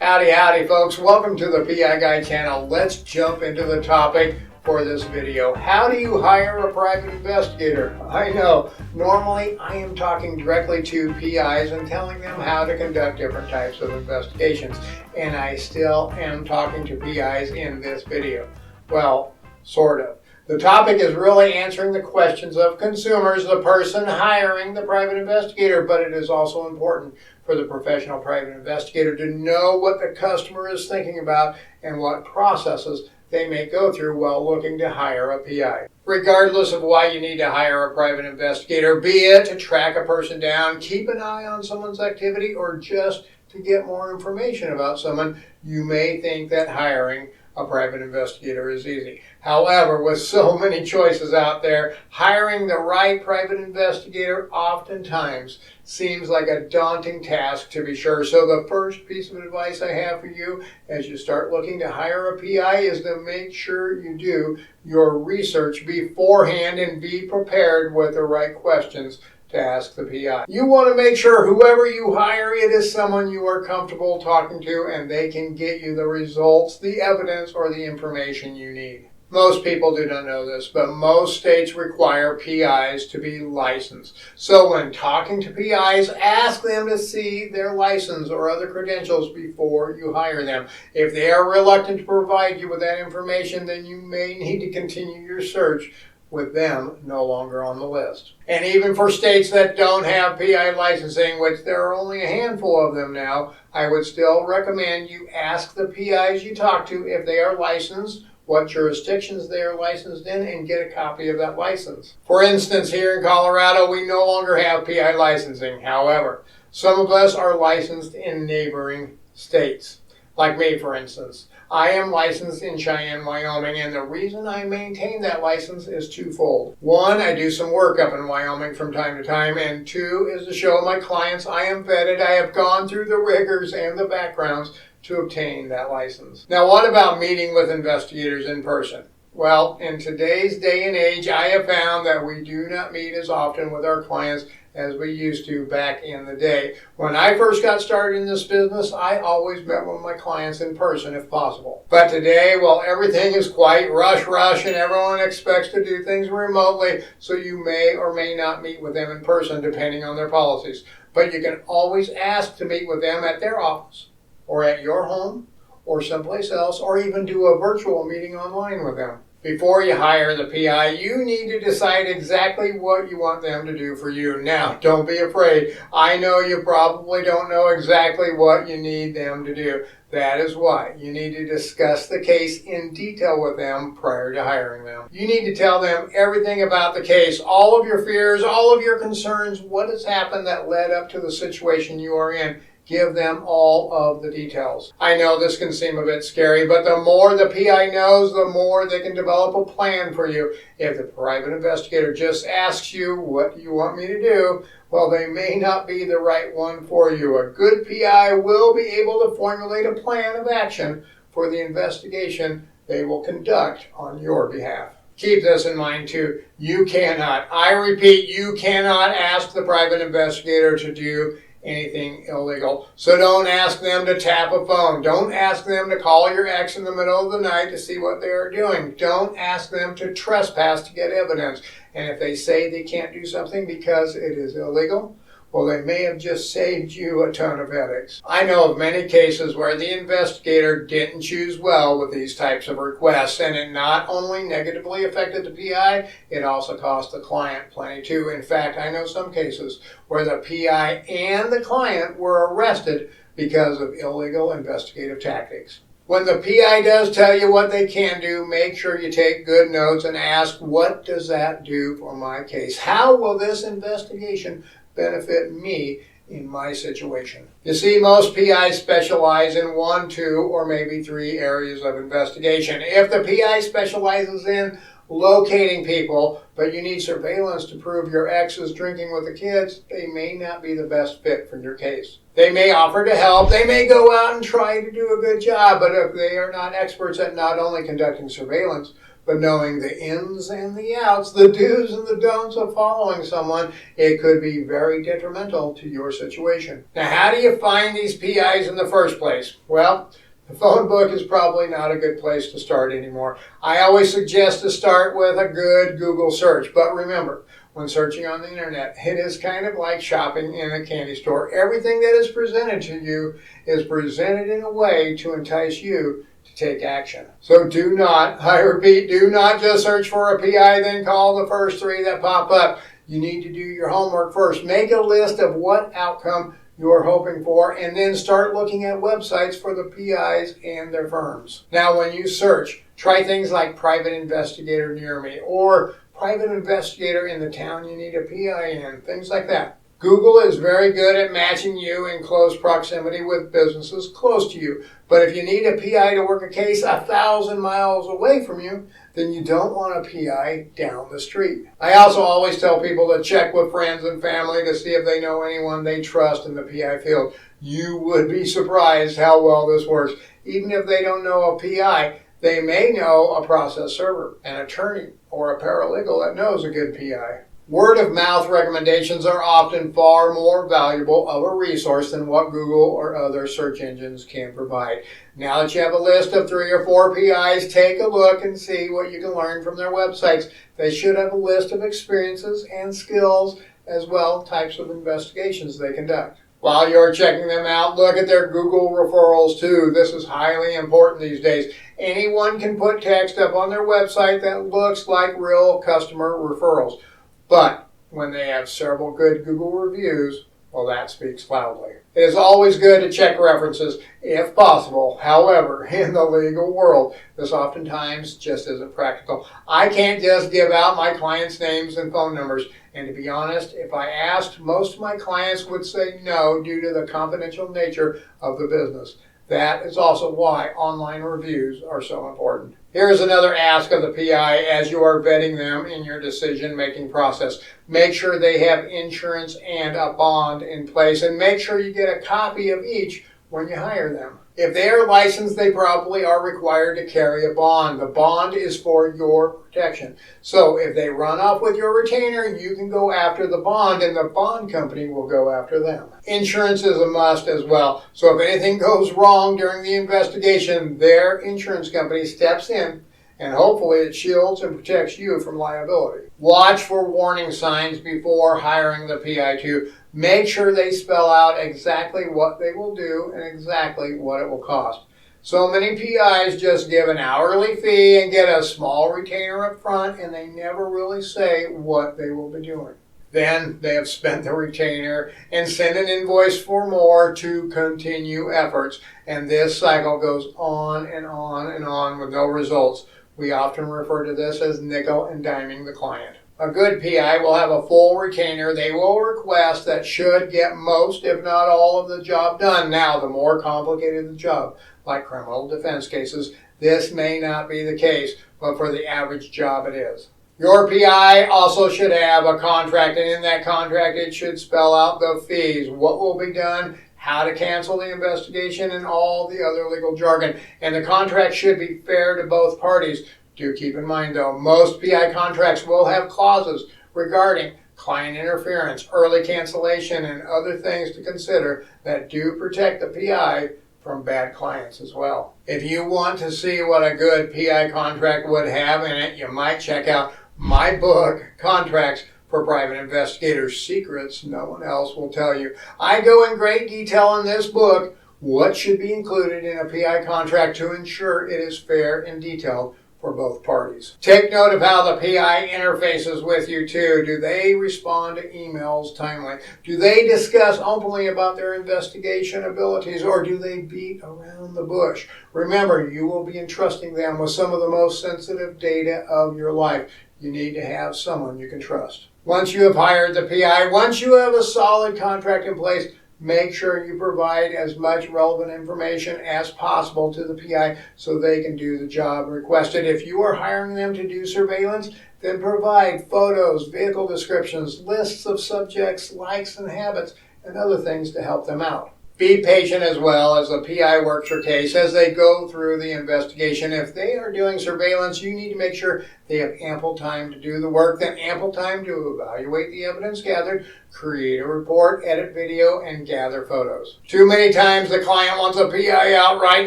Howdy folks, welcome to the PI Guy channel. Let's jump into the topic for this video. How do you hire a private investigator? I know, normally I am talking directly to PIs and telling them how to conduct different types of investigations, and I still am talking to PIs in this video. Well, sort of. The topic is really answering the questions of consumers, the person hiring the private investigator, but it is also important for the professional private investigator to know what the customer is thinking about and what processes they may go through while looking to hire a PI. Regardless of why you need to hire a private investigator, be it to track a person down, keep an eye on someone's activity, or just to get more information about someone, you may think that hiring a private investigator is easy. However, with so many choices out there, hiring the right private investigator oftentimes seems like a daunting task, to be sure. So the first piece of advice I have for you as you start looking to hire a PI is to make sure you do your research beforehand and be prepared with the right questions to ask the PI. You want to make sure whoever you hire, it is someone you are comfortable talking to and they can get you the results, the evidence, or the information you need. Most people do not know this, but most states require PIs to be licensed. So when talking to PIs, ask them to see their license or other credentials before you hire them. If they are reluctant to provide you with that information, then you may need to continue your search with them no longer on the list. And even for states that don't have PI licensing, which there are only a handful of them now, I would still recommend you ask the PIs you talk to if they are licensed, what jurisdictions they are licensed in, and get a copy of that license. For instance, here in Colorado, we no longer have PI licensing. However, some of us are licensed in neighboring states. Like me, for instance. I am licensed in Cheyenne, Wyoming, and the reason I maintain that license is twofold. One, I do some work up in Wyoming from time to time, and two is to show my clients I am vetted, I have gone through the rigors and the backgrounds to obtain that license. Now, what about meeting with investigators in person? Well, in today's day and age, I have found that we do not meet as often with our clients as we used to back in the day. When I first got started in this business, I always met with my clients in person if possible. But today, well, everything is quite rush and everyone expects to do things remotely, so you may or may not meet with them in person depending on their policies. But you can always ask to meet with them at their office or at your home or someplace else, or even do a virtual meeting online with them. Before you hire the PI, you need to decide exactly what you want them to do for you. Now, don't be afraid. I know you probably don't know exactly what you need them to do. That is why you need to discuss the case in detail with them prior to hiring them. You need to tell them everything about the case, all of your fears, all of your concerns, what has happened that led up to the situation you are in. Give them all of the details. I know this can seem a bit scary, but the more the PI knows, the more they can develop a plan for you. If the private investigator just asks you, what do you want me to do? Well, they may not be the right one for you. A good PI will be able to formulate a plan of action for the investigation they will conduct on your behalf. Keep this in mind too. You cannot, I repeat, you cannot ask the private investigator to do anything illegal. So don't ask them to tap a phone. Don't ask them to call your ex in the middle of the night to see what they are doing. Don't ask them to trespass to get evidence. And if they say they can't do something because it is illegal, well, they may have just saved you a ton of headaches. I know of many cases where the investigator didn't choose well with these types of requests, and it not only negatively affected the PI, it also cost the client plenty too. In fact, I know some cases where the PI and the client were arrested because of illegal investigative tactics. When the PI does tell you what they can do, make sure you take good notes and ask, what does that do for my case? How will this investigation benefit me in my situation? You see, most PIs specialize in 1, 2, or maybe 3 areas of investigation. If the PI specializes in locating people, but you need surveillance to prove your ex is drinking with the kids, they may not be the best fit for your case. They may offer to help, they may go out and try to do a good job, but if they are not experts at not only conducting surveillance, but knowing the ins and the outs, the do's and the don'ts of following someone, it could be very detrimental to your situation. Now, how do you find these PIs in the first place? Well, the phone book is probably not a good place to start anymore. I always suggest to start with a good Google search, but remember, when searching on the internet, it is kind of like shopping in a candy store. Everything that is presented to you is presented in a way to entice you to take action. So do not, I repeat, do not just search for a PI, then call the first three that pop up. You need to do your homework first. Make a list of what outcome you're hoping for, and then start looking at websites for the PIs and their firms. Now, when you search, try things like Private Investigator near me, or Private Investigator in the town you need a PI in, things like that. Google is very good at matching you in close proximity with businesses close to you. But if you need a PI to work a case 1,000 miles away from you, then you don't want a PI down the street. I also always tell people to check with friends and family to see if they know anyone they trust in the PI field. You would be surprised how well this works. Even if they don't know a PI, they may know a process server, an attorney, or a paralegal that knows a good PI. Word of mouth recommendations are often far more valuable of a resource than what Google or other search engines can provide. Now that you have a list of 3 or 4 PIs, take a look and see what you can learn from their websites. They should have a list of experiences and skills, as well types of investigations they conduct. While you're checking them out, look at their Google referrals too. This is highly important these days. Anyone can put text up on their website that looks like real customer referrals. But when they have several good Google reviews, well, that speaks loudly. It is always good to check references if possible. However, in the legal world, this oftentimes just isn't practical. I can't just give out my clients' names and phone numbers. And to be honest, if I asked, most of my clients would say no due to the confidential nature of the business. That is also why online reviews are so important. Here's another ask of the PI as you are vetting them in your decision-making process. Make sure they have insurance and a bond in place, and make sure you get a copy of each when you hire them. If they are licensed, they probably are required to carry a bond. The bond is for your protection. So if they run off with your retainer, you can go after the bond, and the bond company will go after them. Insurance is a must as well. So if anything goes wrong during the investigation, their insurance company steps in, and hopefully it shields and protects you from liability. Watch for warning signs before hiring the PI too. Make sure they spell out exactly what they will do and exactly what it will cost. So many PIs just give an hourly fee and get a small retainer up front, and they never really say what they will be doing. Then they have spent the retainer and sent an invoice for more to continue efforts. And this cycle goes on and on and on with no results. We often refer to this as nickel and diming the client. A good PI will have a full retainer they will request that should get most, if not all, of the job done. Now, the more complicated the job, like criminal defense cases, this may not be the case, but for the average job it is. Your PI also should have a contract, and in that contract it should spell out the fees, what will be done, how to cancel the investigation, and all the other legal jargon. And the contract should be fair to both parties. Do keep in mind, though, most PI contracts will have clauses regarding client interference, early cancellation, and other things to consider that do protect the PI from bad clients as well. If you want to see what a good PI contract would have in it, you might check out my book, Contracts for Private Investigators, Secrets No One Else Will Tell You. I go in great detail in this book what should be included in a PI contract to ensure it is fair and detailed for both parties. Take note of how the PI interfaces with you too. Do they respond to emails timely? Do they discuss openly about their investigation abilities, or do they beat around the bush? Remember, you will be entrusting them with some of the most sensitive data of your life. You need to have someone you can trust. Once you have hired the PI, once you have a solid contract in place, make sure you provide as much relevant information as possible to the PI so they can do the job requested. If you are hiring them to do surveillance, then provide photos, vehicle descriptions, lists of subjects, likes and habits, and other things to help them out. Be patient as well as the PI works your case as they go through the investigation. If they are doing surveillance, you need to make sure they have ample time to do the work, then ample time to evaluate the evidence gathered, create a report, edit video, and gather photos. Too many times the client wants a PI out right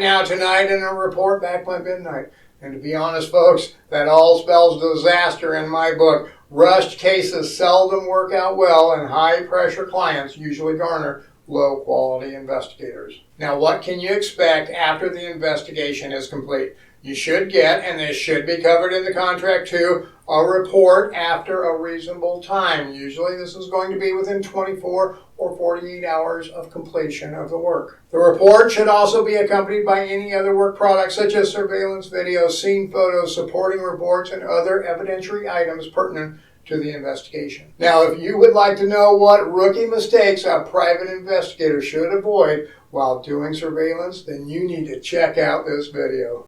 now, tonight, and a report back by midnight. And to be honest, folks, that all spells disaster in my book. Rushed cases seldom work out well, and high-pressure clients usually garner low-quality investigators. Now, what can you expect after the investigation is complete? You should get, and this should be covered in the contract too, a report after a reasonable time. Usually this is going to be within 24 or 48 hours of completion of the work. The report should also be accompanied by any other work products such as surveillance videos, scene photos, supporting reports, and other evidentiary items pertinent to the investigation. Now, if you would like to know what rookie mistakes a private investigator should avoid while doing surveillance, then you need to check out this video.